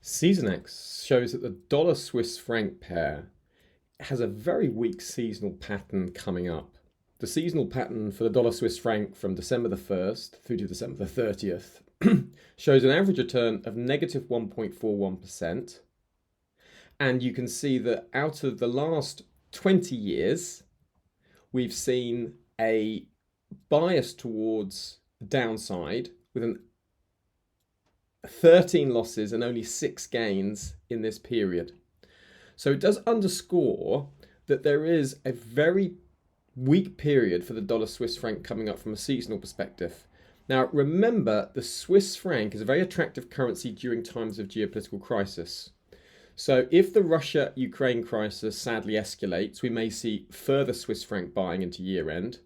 Seasonax shows that the dollar-Swiss franc pair has a very weak seasonal pattern coming up. The seasonal pattern for the dollar-Swiss franc from December the 1st through to December the 30th shows an average return of negative 1.41%. And you can see that out of the last 20 years, we've seen a bias towards downside with 13 losses and only 6 gains in this period. So it does underscore that there is a very weak period for the dollar Swiss franc coming up from a seasonal perspective. Now remember, the Swiss franc is a very attractive currency during times of geopolitical crisis. So if the Russia-Ukraine crisis sadly escalates, we may see further Swiss franc buying into year end.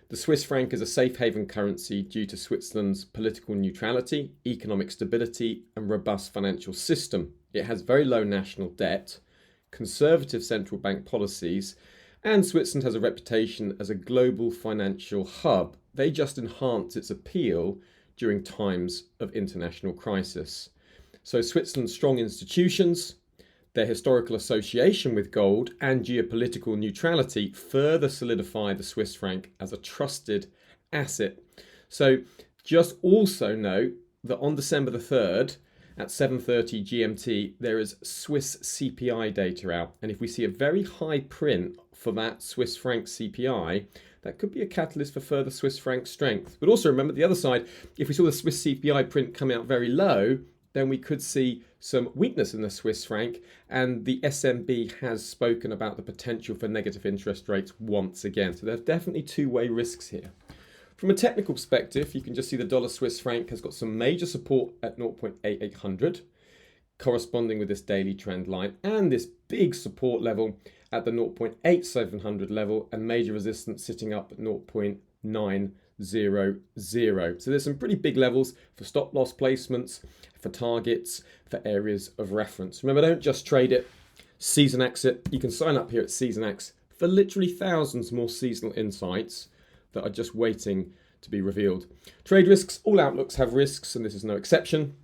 The Swiss franc is a safe haven currency due to Switzerland's political neutrality, economic stability, and robust financial system. It has very low national debt, conservative central bank policies, and Switzerland has a reputation as a global financial hub. They just enhance its appeal during times of international crisis. So Switzerland's strong institutions, their historical association with gold, and geopolitical neutrality further solidify the Swiss franc as a trusted asset. So just also note that on December the 3rd at 7:30 GMT, there is Swiss CPI data out. And if we see a very high print for that Swiss franc CPI, that could be a catalyst for further Swiss franc strength. But also remember the other side, if we saw the Swiss CPI print come out very low, then we could see some weakness in the Swiss franc, and the SNB has spoken about the potential for negative interest rates once again. So there's definitely two-way risks here. From a technical perspective, you can just see the dollar Swiss franc has got some major support at 0.8800, corresponding with this daily trend line, and this big support level at the 0.8700 level, and major resistance sitting up at 0.900. So there's some pretty big levels for stop loss placements, for targets, for areas of reference. Remember, don't just trade it, Seasonax it. You can sign up here at Seasonax for literally thousands more seasonal insights that are just waiting to be revealed. Trade risks, all outlooks have risks, and this is no exception.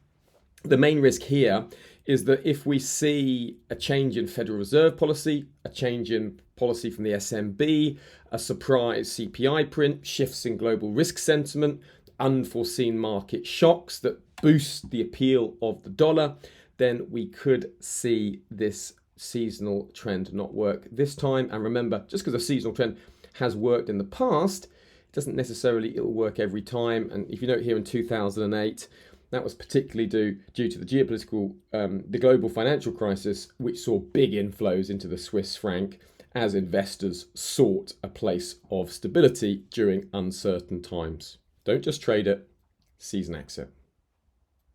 The main risk here is that if we see a change in Federal Reserve policy, a change in policy from the SNB, a surprise CPI print, shifts in global risk sentiment, unforeseen market shocks that boost the appeal of the dollar, then we could see this seasonal trend not work this time. And remember, just because a seasonal trend has worked in the past, it doesn't necessarily it'll work every time. And if you note here in 2008, that was particularly due to the geopolitical, the global financial crisis, which saw big inflows into the Swiss franc as investors sought a place of stability during uncertain times. Don't just trade it, Seasonax it.